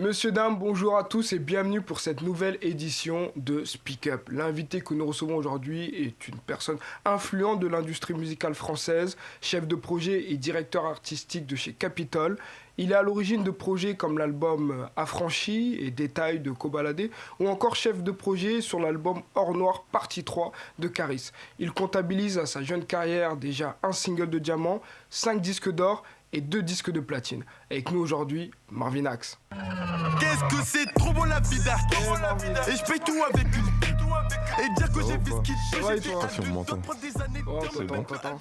Monsieur, dame, bonjour à tous et bienvenue pour cette nouvelle édition de Speak Up. L'invité que nous recevons aujourd'hui est une personne influente de l'industrie musicale française, chef de projet et directeur artistique de chez Capitol. Il est à l'origine de projets comme l'album Affranchi et Détails de Kobalade ou encore chef de projet sur l'album Hors Noir Partie 3 de Caris. Il comptabilise à sa jeune carrière déjà un single de diamant, 5 disques d'or et 2 disques de platine. Avec nous aujourd'hui, Marvin Axe. Qu'est-ce que c'est trop beau la vie d'artiste. Et je paye tout avec une pute. Et dire que j'ai fait ce qu'il faut. Ouais, toi. Si on m'entend. Oh, C'est bon. t'entends.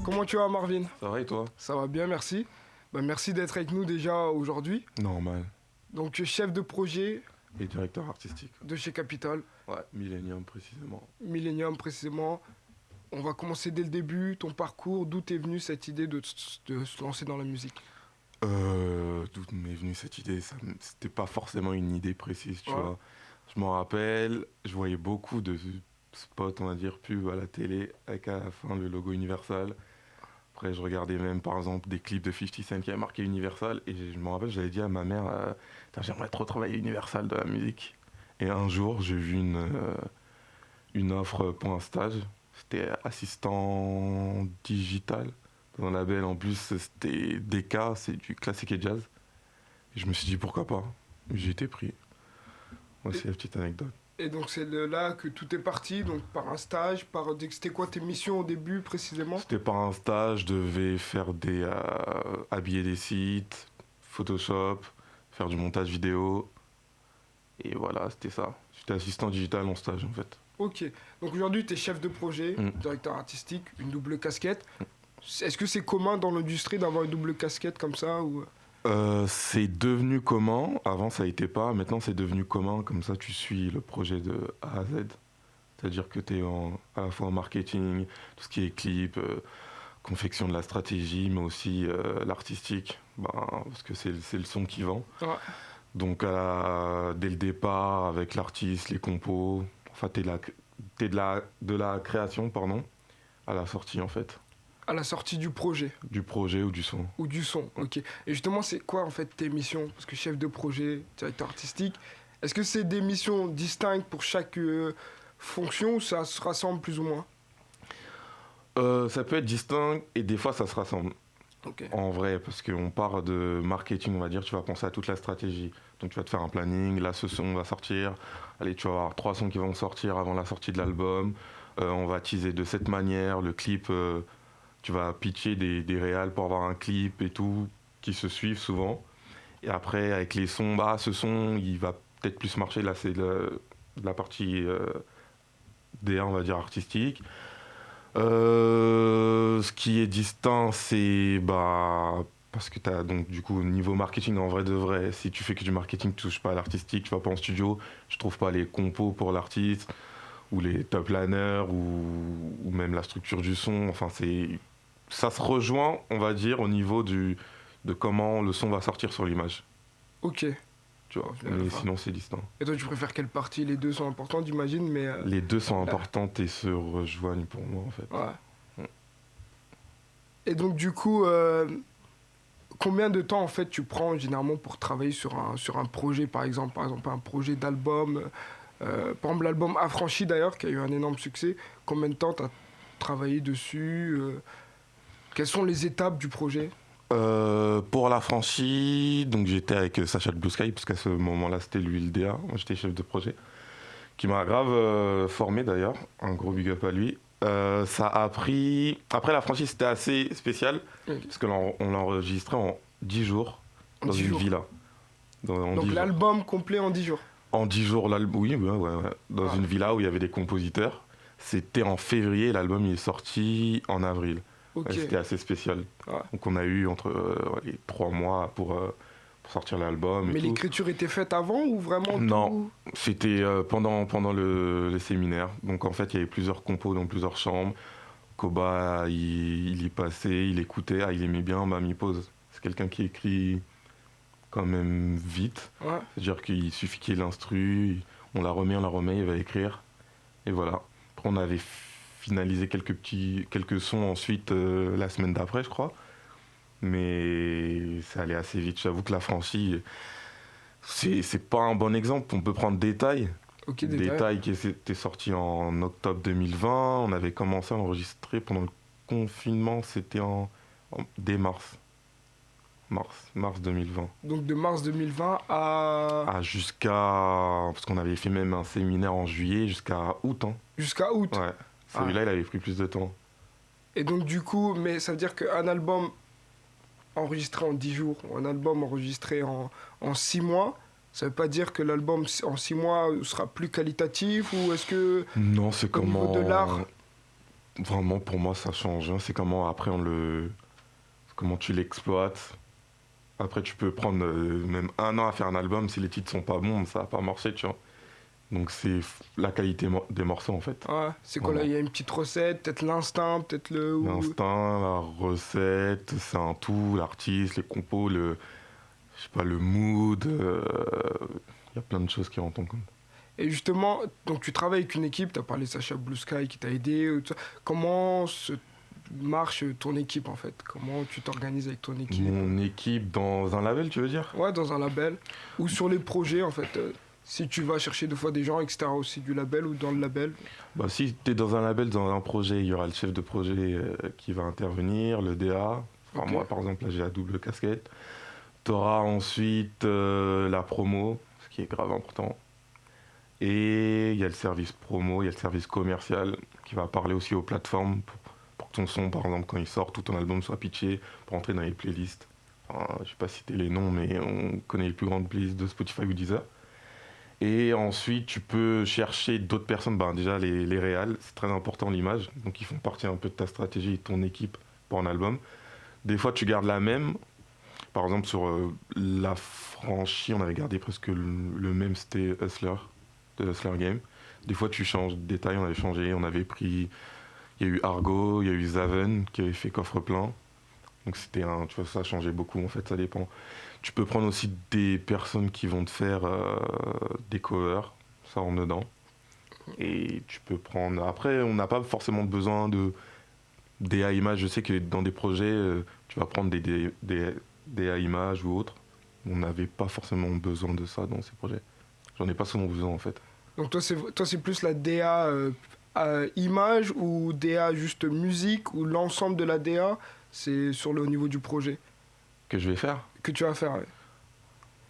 Comment tu vas, Marvin? Ça va et toi? Ça va bien, merci. Merci d'être avec nous déjà aujourd'hui. Normal. Donc, tu es chef de projet Et directeur artistique. de chez Capitol, Ouais, Millennium précisément. Millennium précisément. On va commencer dès le début, ton parcours, d'où t'es venue cette idée de se lancer dans la musique? D'où m'est venue cette idée? C'était pas forcément une idée précise, tu vois. Je m'en rappelle, je voyais beaucoup de spots, on va dire, pubs à la télé, avec à la fin le logo Universal. Après, je regardais même, par exemple, des clips de 50 Cent qui avaient marqué Universal. Et je me rappelle, j'avais dit à ma mère, j'aimerais trop travailler Universal de la musique. Et un jour, j'ai vu une offre pour un stage. C'était assistant digital dans un label. En plus, c'était DK, c'est du classique et jazz. Et je me suis dit, pourquoi pas? J'ai été pris. Voici la petite anecdote. Et donc, c'est de là que tout est parti, donc par un stage, C'était quoi tes missions au début précisément? C'était par un stage, je devais faire habiller des sites, Photoshop, faire du montage vidéo. Et voilà, c'était ça. J'étais assistant digital en stage en fait. Ok. Donc aujourd'hui, tu es chef de projet, directeur artistique, une double casquette. Est-ce que c'est commun dans l'industrie d'avoir une double casquette comme ça ou... C'est devenu commun. Avant, ça n'était pas. Maintenant, c'est devenu commun. Comme ça, tu suis le projet de A à Z. C'est-à-dire que tu es à la fois en marketing, tout ce qui est clip, confection de la stratégie, mais aussi l'artistique. Parce que c'est le son qui vend. Ouais. Donc, dès le départ, avec l'artiste, les compos, enfin, t'es de la création, pardon, à la sortie, en fait. À la sortie du projet. Du projet ou du son. Ou du son, ok. Et justement, c'est quoi en fait tes missions? Parce que chef de projet, directeur artistique, est-ce que c'est des missions distinctes pour chaque fonction ou ça se rassemble plus ou moins? Ça peut être distinct et des fois ça se rassemble. Ok. En vrai, parce qu'on part de marketing, on va dire, tu vas penser à toute la stratégie. Donc tu vas te faire un planning, là ce son va sortir, allez tu vas avoir 3 sons qui vont sortir avant la sortie de l'album, on va teaser de cette manière, le clip, tu vas pitcher des réals pour avoir un clip et tout, qui se suivent souvent. Et après avec les sons, ce son il va peut-être plus marcher, là c'est la partie D1 on va dire artistique. Ce qui est distinct, c'est parce que tu as donc du coup niveau marketing en vrai de vrai, si tu fais que du marketing, tu touches pas à l'artistique, tu vas pas en studio, tu trouves pas les compos pour l'artiste ou les top liners ou même la structure du son. Enfin ça se rejoint, on va dire, au niveau de comment le son va sortir sur l'image. Ok. Tu vois, mais sinon c'est distinct. Et toi, tu préfères quelle partie? Les deux sont importantes, j'imagine, mais... Les deux sont importantes et se rejoignent pour moi en fait. Ouais. Et donc, du coup, combien de temps, en fait, tu prends généralement pour travailler sur un projet, par exemple un projet d'album par exemple, l'album Affranchi, d'ailleurs, qui a eu un énorme succès. Combien de temps tu as travaillé dessus Quelles sont les étapes du projet? Pour l'Affranchi, donc j'étais avec Sacha de Blue Sky, parce qu'à ce moment-là, c'était lui le DA. Moi, j'étais chef de projet, qui m'a grave formé d'ailleurs. Un gros big up à lui. Ça a pris. Après, l'Affranchi, c'était assez spécial, parce qu'on l'a enregistré en 10 jours, dans une villa. Donc l'album complet en 10 jours? En 10 jours, oui, ouais. Dans une villa où il y avait des compositeurs. C'était en février, l'album il est sorti en avril. Okay. C'était assez spécial. Ouais. Donc on a eu entre les 3 mois pour sortir l'album. Mais l'écriture était faite avant ou vraiment Non, c'était pendant le séminaire. Donc en fait, il y avait plusieurs compos dans plusieurs chambres. Koba, il y passait, il écoutait, il aimait bien, il pose. C'est quelqu'un qui écrit quand même vite. Ouais. C'est-à-dire qu'il suffit qu'il y ait l'instru, on la remet, il va écrire. Et voilà. Après, on avait finalisé quelques sons ensuite la semaine d'après, je crois. Mais ça allait assez vite. J'avoue que l'Affranchi, C'est pas un bon exemple. On peut prendre Détail. Ok, Détail qui était sorti en octobre 2020. On avait commencé à enregistrer pendant le confinement. C'était dès mars. Mars 2020. Donc de mars 2020 à... Jusqu'à... Parce qu'on avait fait même un séminaire en juillet jusqu'à août. Hein. Jusqu'à août. Ouais. Celui-là, il avait pris plus de temps. Et donc du coup, mais ça veut dire qu'un album enregistré en 10 jours, ou un album enregistré en 6 mois, ça veut pas dire que l'album en 6 mois sera plus qualitatif, ou est-ce que... Non, c'est au niveau comment... de l'art... Vraiment, pour moi, ça change. Hein. C'est comment après comment tu l'exploites. Après, tu peux prendre même 1 an à faire un album. Si les titres sont pas bons, ça va pas marcher, tu vois. Donc, c'est la qualité des morceaux, en fait. Ouais, c'est quoi là? Il y a une petite recette, peut-être l'instinct, peut-être le... L'instinct, la recette, c'est un tout. L'artiste, les compos, je sais pas, le mood. Il y a plein de choses qui rentrent en compte. Et justement, donc tu travailles avec une équipe, tu as parlé de Sacha Blue Sky qui t'a aidé. Tout ça. Comment marche ton équipe en fait? Comment tu t'organises avec ton équipe? Mon équipe dans un label, tu veux dire? Ouais, dans un label. Ou sur les projets en fait. Si tu vas chercher des fois des gens, etc. aussi du label ou dans le label. Bah, si tu es dans un label, dans un projet, il y aura le chef de projet qui va intervenir, le DA. Enfin, Ok. moi, par exemple, là, j'ai la double casquette. Tu auras ensuite la promo, ce qui est grave important. Et il y a le service promo, il y a le service commercial qui va parler aussi aux plateformes pour que ton son, par exemple, quand il sort, tout ton album soit pitché pour entrer dans les playlists. Enfin, je ne vais pas citer les noms, mais on connaît les plus grandes playlists de Spotify ou Deezer. Et ensuite, tu peux chercher d'autres personnes. Ben, déjà, les réals, c'est très important l'image. Donc, ils font partie un peu de ta stratégie et de ton équipe pour un album. Des fois, tu gardes la même. Par exemple, sur La Franchie, on avait gardé presque le même, c'était Hustler, de Hustler Game. Des fois, tu changes de détail, on avait changé. On avait pris. Il y a eu Argo, il y a eu Zaven qui avait fait Coffre Plein. Donc, tu vois, ça a changé beaucoup, en fait, ça dépend. Tu peux prendre aussi des personnes qui vont te faire des covers, ça rentre dedans. Et tu peux prendre... Après, on n'a pas forcément besoin de DA images. Je sais que dans des projets, tu vas prendre des DA images ou autres. On n'avait pas forcément besoin de ça dans ces projets. J'en ai pas souvent besoin, en fait. Donc toi, c'est plus la DA image ou DA juste musique ou l'ensemble de la DA, c'est au niveau du projet Que je vais faire? que tu vas faire. Ouais.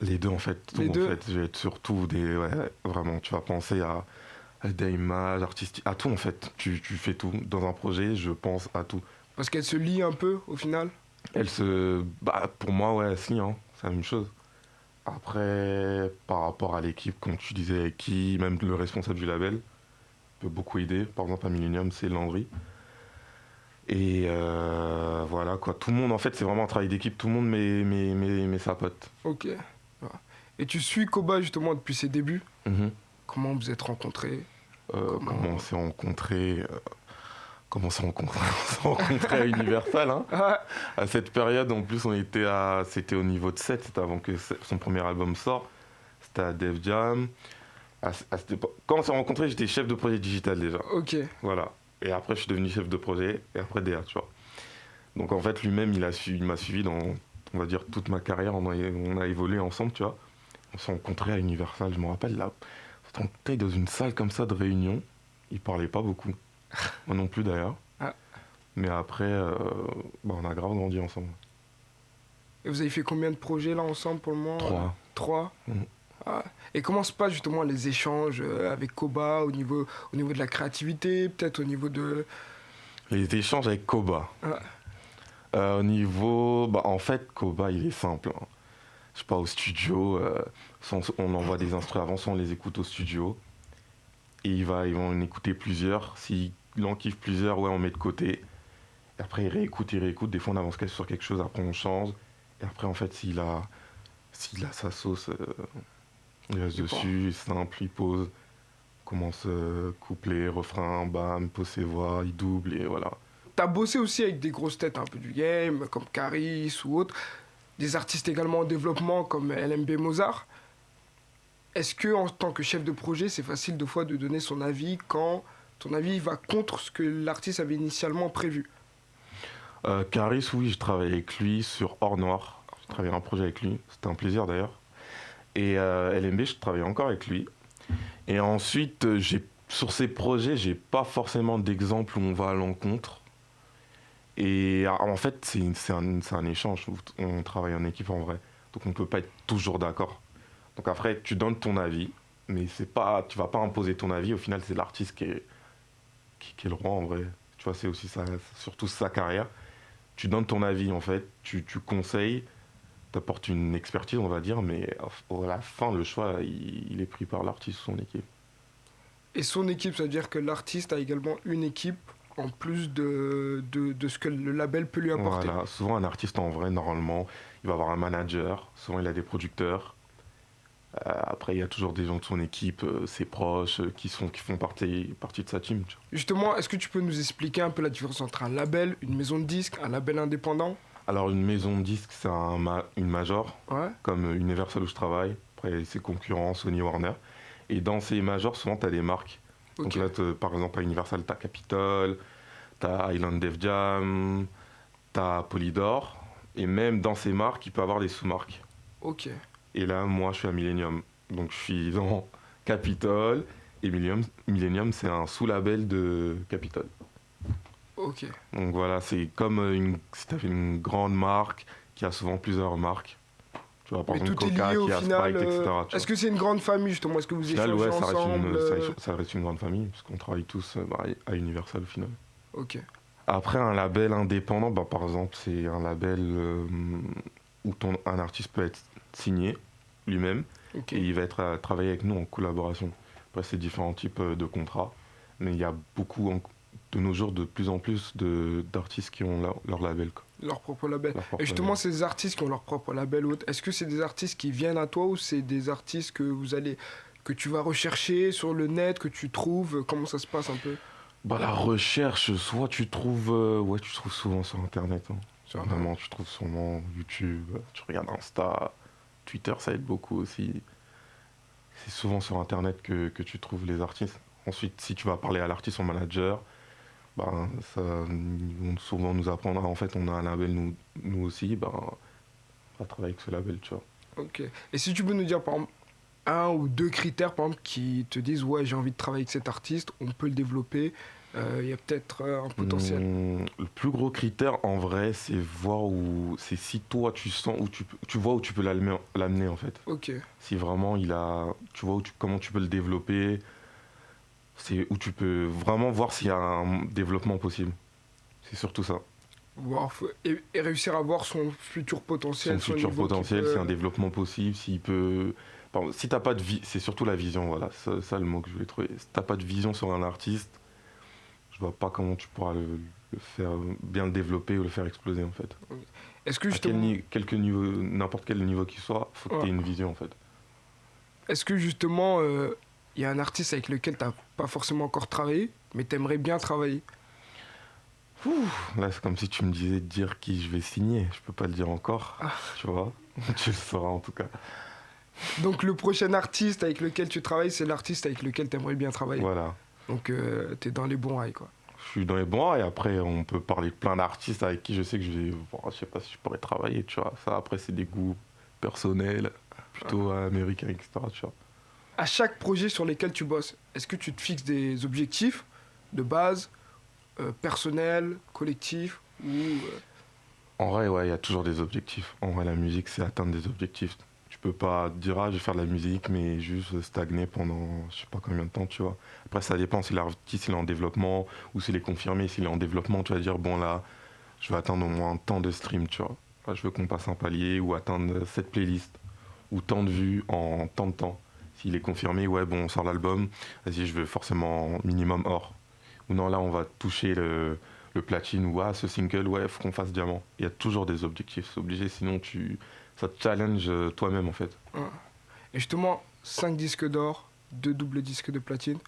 Les deux, en fait. Tout, Les deux. En fait. Je vais être surtout ouais, vraiment, tu vas penser à des images artistiques, à tout, en fait. Tu fais tout. Dans un projet, je pense à tout. Parce qu'elle se lie un peu au final. Pour moi, ouais, elle se lie, hein. C'est la même chose. Après, par rapport à l'équipe, comme tu disais, avec qui, même le responsable du label peut beaucoup aider. Par exemple, à Millennium, c'est Landry. Et voilà, quoi. Tout le monde, en fait, c'est vraiment un travail d'équipe. Tout le monde met sa pote. Ok. Ouais. Et tu suis Koba justement depuis ses débuts. Mhm. Comment vous êtes rencontrés? Comment on s'est rencontrés Comment on s'est rencontrés? On s'est rencontrés à Universal. Hein. Ah, À cette période, en plus, c'était au niveau de 7, c'était avant que son premier album sorte. C'était à Def Jam. Quand on s'est rencontrés, j'étais chef de projet digital déjà. ok. Voilà. Et après, je suis devenu chef de projet. Et après, DA, tu vois. Donc, en fait, lui-même, il m'a suivi dans, on va dire, toute ma carrière. On a évolué ensemble, tu vois. On s'est rencontrés à Universal, je me rappelle, là. On s'est rencontrés dans une salle comme ça de réunion. Il parlait pas beaucoup. Moi non plus, d'ailleurs. Ah. Mais après, on a grave grandi ensemble. Et vous avez fait combien de projets là ensemble pour le moment? 3. 3. Mhm. Ah. Et comment se passent justement les échanges avec Koba au niveau de la créativité, peut-être au niveau de... Les échanges avec Koba. Ah. Au niveau... en fait, Koba, il est simple. Hein. Je sais pas, au studio, on envoie des instruments avant, soit on les écoute au studio. Et ils vont en écouter plusieurs. S'il en kiffe plusieurs, ouais, on met de côté. Et après, il réécoute. Des fois, on avance sur quelque chose, après, on change. Et après, en fait, s'il a sa sauce, il reste dessus, simple, il pose, commence couplet, refrain, bam, pose ses voix, il double, et voilà. T'as bossé aussi avec des grosses têtes un peu du game, comme Caris ou autres, des artistes également en développement comme LMB Mozart. Est-ce que en tant que chef de projet, c'est facile de fois de donner son avis quand ton avis va contre ce que l'artiste avait initialement prévu? Caris, oui, je travaille avec lui sur Or Noir. J'ai travaillé un projet avec lui, c'était un plaisir d'ailleurs. Et LMB, je travaille encore avec lui. Et ensuite, sur ces projets, j'ai pas forcément d'exemple où on va à l'encontre. Et en fait, c'est un échange. On travaille en équipe en vrai. Donc on peut pas être toujours d'accord. Donc après, tu donnes ton avis, mais tu vas pas imposer ton avis. Au final, c'est l'artiste qui est le roi en vrai. Tu vois, c'est aussi surtout sa carrière. Tu donnes ton avis en fait, tu conseilles, tu apportes une expertise, on va dire, mais à la fin, le choix, il est pris par l'artiste ou son équipe. Et son équipe, ça veut dire que l'artiste a également une équipe en plus de ce que le label peut lui apporter. Voilà, souvent un artiste en vrai, normalement, il va avoir un manager, souvent il a des producteurs. Après, il y a toujours des gens de son équipe, ses proches, qui font partie de sa team. Tu vois. Justement, est-ce que tu peux nous expliquer un peu la différence entre un label, une maison de disques, un label indépendant? Alors, une maison de disques, c'est une major, Ouais. comme Universal où je travaille. Après, ses concurrents, Sony, Warner. Et dans ces majors, souvent, tu as des marques. Ok. Donc là, par exemple, à Universal, tu as Capitol, tu as Island Def Jam, tu as Polydor. Et même dans ces marques, il peut y avoir des sous-marques. Ok. Et là, moi, je suis à Millennium. Donc, je suis dans Capitol. Et Millennium, c'est un sous-label de Capitol. Ok. Donc voilà, c'est comme si tu avais une grande marque qui a souvent plusieurs marques. Tu vois, par Mais exemple, tout est Coca lié au qui a final. Sprite, etc. tu vois. Est-ce que c'est une grande famille justement? Est-ce que vous Au final, échangez ouais, ensemble? ça reste une grande famille, parce qu'on travaille tous à Universal au final. Ok. Après, un label indépendant, bah, par exemple, c'est un label où un artiste peut être signé lui-même Ok. et il va être à travailler avec nous en collaboration. Après, c'est différents types de contrats, mais il y a beaucoup, de nos jours, de plus en plus d'artistes qui ont leur label. Quoi. Leur propre label. Leur propre Et justement, label. ces artistes qui ont leur propre label, est-ce que c'est des artistes qui viennent à toi ou c'est des artistes que tu vas rechercher sur le net, que tu trouves? Comment ça se passe un peu? Bah, la recherche, soit tu trouves, tu trouves souvent sur Internet. Hein. Sur Vraiment, tu trouves souvent YouTube, tu regardes Insta, Twitter, ça aide beaucoup aussi. C'est souvent sur Internet que tu trouves les artistes. Ensuite, si tu vas parler à l'artiste, son manager, ben, ils vont souvent nous apprendre. En fait, on a un label, nous aussi, ben, on va travailler avec ce label, tu vois. Ok. Et si tu peux nous dire, par exemple, un ou deux critères, par exemple, qui te disent, ouais, j'ai envie de travailler avec cet artiste, on peut le développer, il y a peut-être un potentiel. Le plus gros critère, en vrai, c'est c'est si toi, tu sens, tu vois où tu peux l'amener, en fait. Ok. Si vraiment tu vois comment tu peux le développer, c'est où tu peux vraiment voir s'il y a un développement possible. C'est surtout ça. Et réussir à voir son futur potentiel. Son futur niveau qui potentiel, peut- s'il y a un développement possible, s'il peut. Pardon, si t'as pas de vie, c'est surtout la vision, voilà, ça le mot que je voulais trouver. Si t'as pas de vision sur un artiste, je vois pas comment tu pourras le faire bien le développer ou le faire exploser en fait. Est-ce que À justement, n'importe quel niveau qu'il soit, faut que tu aies une vision en fait. est-ce que justement, il y a un artiste avec lequel tu n'as pas forcément encore travaillé, mais tu aimerais bien travailler? Là, c'est comme si tu me disais de dire qui je vais signer. Je peux pas le dire encore, tu vois. Tu le sauras en tout cas. Donc le prochain artiste avec lequel tu travailles, c'est l'artiste avec lequel tu aimerais bien travailler. Voilà. Donc tu es dans les bons rails, quoi. Je suis dans les bons et après on peut parler de plein d'artistes avec qui je sais que je sais pas si je pourrais travailler, tu vois. Ça après c'est des goûts personnels, plutôt américains, etc. Tu vois. À chaque projet sur lequel tu bosses, est-ce que tu te fixes des objectifs de base, personnels, collectifs ou En vrai, ouais, il y a toujours des objectifs. En vrai, la musique, c'est atteindre des objectifs. Tu peux pas dire, je vais faire de la musique, mais juste stagner pendant je sais pas combien de temps, tu vois. Après, ça dépend si l'artiste il est en développement ou s'il est confirmé. S'il est en développement, tu vas dire, bon là, je vais atteindre au moins tant de streams, tu vois. Là, je veux qu'on passe un palier ou atteindre cette playlist ou tant de vues en tant de temps. S'il est confirmé, ouais, bon, on sort l'album, vas-y, je veux forcément minimum or. Ou non, là, on va toucher le platine ou ce single, ouais, faut qu'on fasse diamant. Il y a toujours des objectifs, c'est obligé, sinon ça te challenge toi-même en fait. Et justement, 5 disques d'or, 2 doubles disques de platine,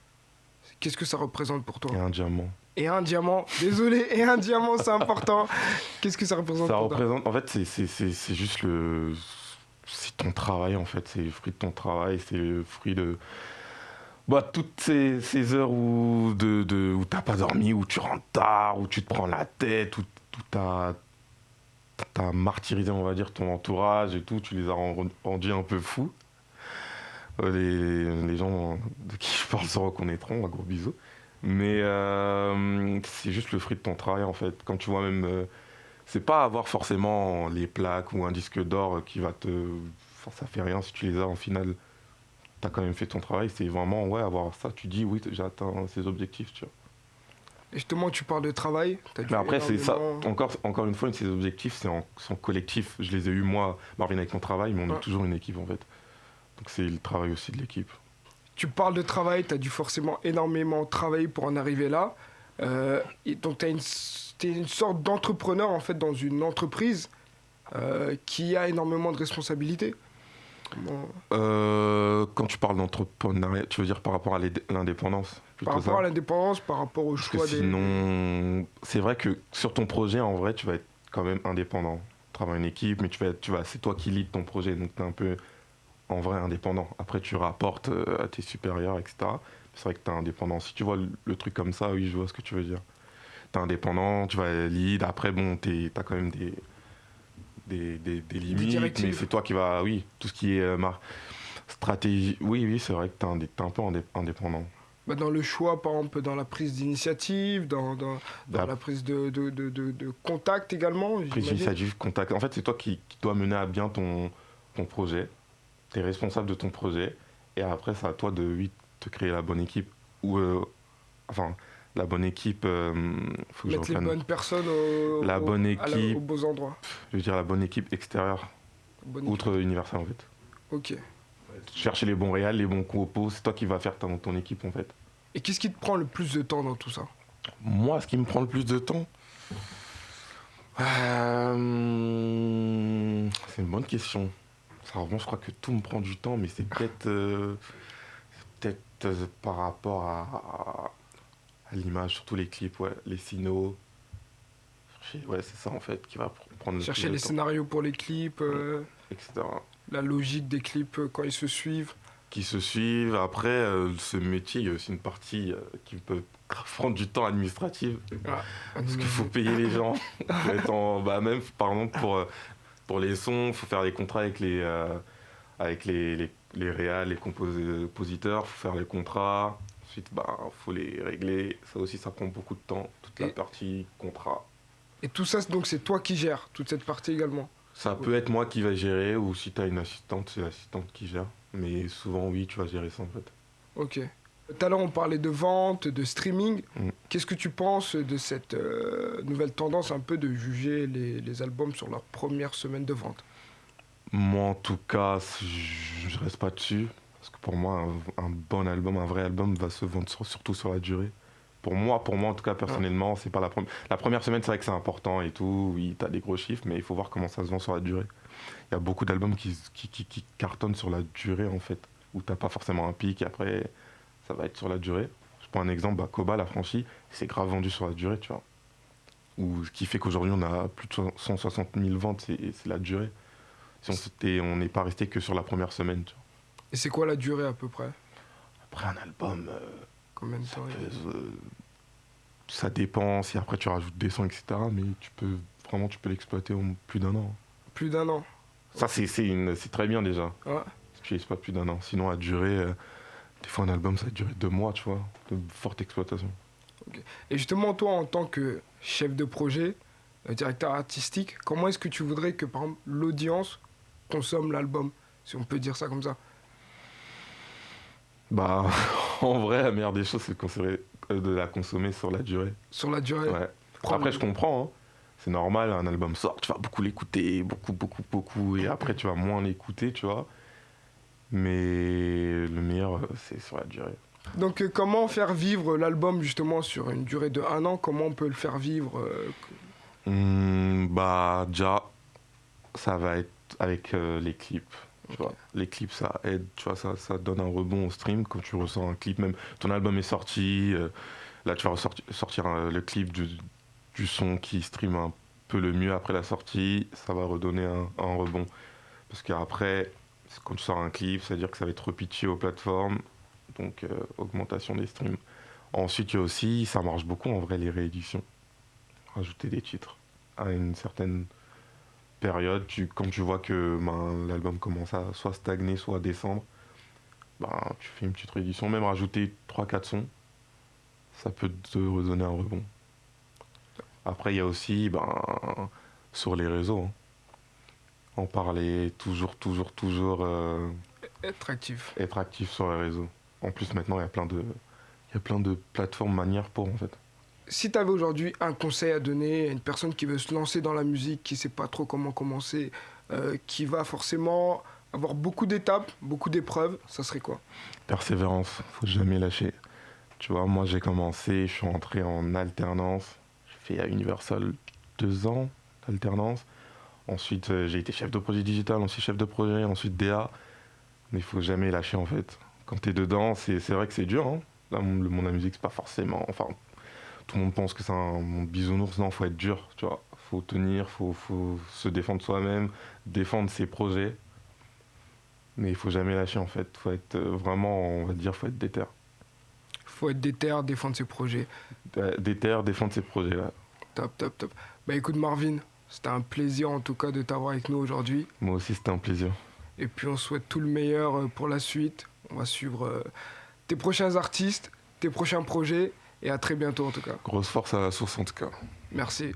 qu'est-ce que ça représente pour toi? Et un diamant. Et un diamant, désolé, et un diamant, c'est important. Qu'est-ce que ça représente Ça pour toi? représente, en fait, c'est juste c'est ton travail en fait, c'est le fruit de ton travail, c'est le fruit de toutes ces heures où t'as pas dormi, où tu rentres tard, où tu te prends la tête, où t'as martyrisé, on va dire, ton entourage et tout, tu les as rendus un peu fous. Les gens de qui je parle se reconnaîtront, un gros bisou. Mais c'est juste le fruit de ton travail en fait. Quand tu vois même, c'est pas avoir forcément les plaques ou un disque d'or qui va te, enfin, ça fait rien si tu les as en finale. T'as quand même fait ton travail. C'est vraiment ouais avoir ça. Tu dis oui, j'ai atteint ces objectifs, tu vois. Et justement, tu parles de travail. T'as dû Mais après c'est ça. énormément- Encore une fois, ces objectifs sont collectifs. Je les ai eus moi, Marvin avec mon travail, mais on Ouais. est toujours une équipe en fait. Donc c'est le travail aussi de l'équipe. Tu parles de travail, tu as dû forcément énormément travailler pour en arriver là. Et donc, t'es une sorte d'entrepreneur en fait dans une entreprise qui a énormément de responsabilités. Comment- Quand tu parles d'entrepreneuriat, tu veux dire par rapport à l'indépendance plutôt Par rapport ça. à l'indépendance, par rapport au Parce que choix des. sinon, c'est vrai que sur ton projet, en vrai, tu vas être quand même indépendant. Tu travailles en équipe, mais c'est toi qui lead ton projet, donc tu es un peu en vrai indépendant. Après, tu rapportes à tes supérieurs, etc. C'est vrai que tu es indépendant. Si tu vois le truc comme ça, oui, je vois ce que tu veux dire. Tu es indépendant, tu vas lead. Après, bon, tu as quand même des limites, directives. mais c'est toi qui vas, oui, tout ce qui est stratégie. Oui, oui, c'est vrai que tu es un peu indépendant. Bah, dans le choix, par exemple, dans la prise d'initiative, dans Bah, la prise de contact également, prise j'imagine. d'initiative, contact. En fait, c'est toi qui dois mener à bien ton projet. Tu es responsable de ton projet. Et après, c'est à toi de oui, te créer la bonne équipe. Ou, enfin, la bonne équipe, faut que je Mettre les reprenne. bonnes personnes La bonne équipe. aux beaux endroits. Je veux dire la bonne équipe extérieure, Bonne outre Universal en fait. équipe. Ok. Chercher les bons réals, les bons compos, c'est toi qui vas faire ton équipe en fait. Et qu'est-ce qui te prend le plus de temps dans tout ça? Moi, ce qui me prend le plus de temps, c'est une bonne question. Vraiment, je crois que tout me prend du temps, mais c'est peut-être par rapport à l'image, surtout les clips, ouais, les sinos. Ouais, c'est ça en fait qui va prendre le Chercher plus de les temps, scénarios pour les clips, etc. la logique des clips quand ils se suivent. Qui se suivent. Après, ce métier, il y a aussi une partie qui peut prendre du temps administratif. Parce qu'il faut payer les gens. Faut être même, par exemple, pour les sons, il faut faire les contrats avec les réals, les compositeurs, il faut faire les contrats. Ensuite, faut les régler. Ça aussi, ça prend beaucoup de temps, toute la Et- partie contrat. Et tout ça, donc c'est toi qui gères toute cette partie également. Ça peut être moi qui va gérer, ou si tu as une assistante, c'est l'assistante qui gère. Mais souvent, oui, tu vas gérer ça en fait. Ok. Tout à l'heure, on parlait de vente, de streaming. Mm. Qu'est-ce que tu penses de cette nouvelle tendance un peu de juger les albums sur leur première semaine de vente? Moi, en tout cas, je reste pas dessus. Parce que pour moi, un bon album, un vrai album va se vendre surtout sur la durée. Pour moi, en tout cas, personnellement, c'est pas la première. La première semaine, c'est vrai que c'est important et tout. Oui, t'as des gros chiffres, mais il faut voir comment ça se vend sur la durée. Il y a beaucoup d'albums qui cartonnent sur la durée, en fait. Où t'as pas forcément un pic et après, ça va être sur la durée. Je prends un exemple, Koba, la franchise, c'est grave vendu sur la durée, tu vois. Ou ce qui fait qu'aujourd'hui, on a plus de 160 000 ventes, c'est la durée. Si on n'est pas resté que sur la première semaine, tu vois. Et c'est quoi la durée à peu près? Après, un album, Combien de ça temps peut, ça dépend, si après tu rajoutes des sons, etc. Mais tu peux l'exploiter en plus d'un an. Plus d'un an. Ça, c'est très bien déjà. Ouais. Si tu l'exploites plus d'un an. Sinon, à durer, des fois, un album, ça va durer 2 mois, tu vois, de forte exploitation. Et justement, toi, en tant que chef de projet, directeur artistique, comment est-ce que tu voudrais que, par exemple, l'audience consomme l'album, si on peut dire ça comme ça? En vrai, la meilleure des choses, c'est de la consommer sur la durée. Sur la durée. Ouais. Prendre- Après, je comprends, hein. C'est normal, un album sort, tu vas beaucoup l'écouter, beaucoup, et après, tu vas moins l'écouter, tu vois. Mais le meilleur, c'est sur la durée. Donc, comment faire vivre l'album, justement, sur une durée de un an? Comment on peut le faire vivre Déjà, ça va être avec les clips. Tu vois. Les clips, ça aide, tu vois, ça donne un rebond au stream quand tu ressens un clip. Même ton album est sorti, là tu vas sortir le clip du son qui stream un peu le mieux après la sortie, ça va redonner un rebond. Parce qu'après, quand tu sors un clip, ça veut dire que ça va être repitché aux plateformes, donc augmentation des streams. Ensuite, il y a aussi, ça marche beaucoup en vrai, les rééditions. Rajouter des titres à une certaine période, quand tu vois que l'album commence à soit stagner, soit à descendre, tu fais une petite réédition, même rajouter 3-4 sons, ça peut te redonner un rebond. Après, il y a aussi sur les réseaux, hein. En parler, toujours Être actif. être actif sur les réseaux. En plus, maintenant, il y a plein de plateformes, manières pour, en fait. Si tu avais aujourd'hui un conseil à donner à une personne qui veut se lancer dans la musique, qui ne sait pas trop comment commencer, qui va forcément avoir beaucoup d'étapes, beaucoup d'épreuves, ça serait quoi? Persévérance, faut jamais lâcher. Tu vois, moi, j'ai commencé, je suis rentré en alternance. J'ai fait à Universal 2 ans d'alternance. Ensuite, j'ai été chef de projet digital, ensuite chef de projet, ensuite DA. Mais il faut jamais lâcher, en fait. Quand tu es dedans, c'est vrai que c'est dur, hein. Là, le monde de la musique, c'est pas forcément... Enfin, tout le monde pense que c'est un monde bisounours. Non, faut être dur, tu vois. Faut tenir, faut se défendre soi-même, défendre ses projets. Mais il faut jamais lâcher, en fait. Faut être vraiment, on va dire, faut être déter. Faut être déter, défendre ses projets. Déter, défendre ses projets, là. Top, top, top. Bah écoute Marvin, c'était un plaisir en tout cas de t'avoir avec nous aujourd'hui. Moi aussi, c'était un plaisir. Et puis on souhaite tout le meilleur pour la suite. On va suivre tes prochains artistes, tes prochains projets. Et à très bientôt en tout cas. Grosse force à la source, en tout cas. Merci.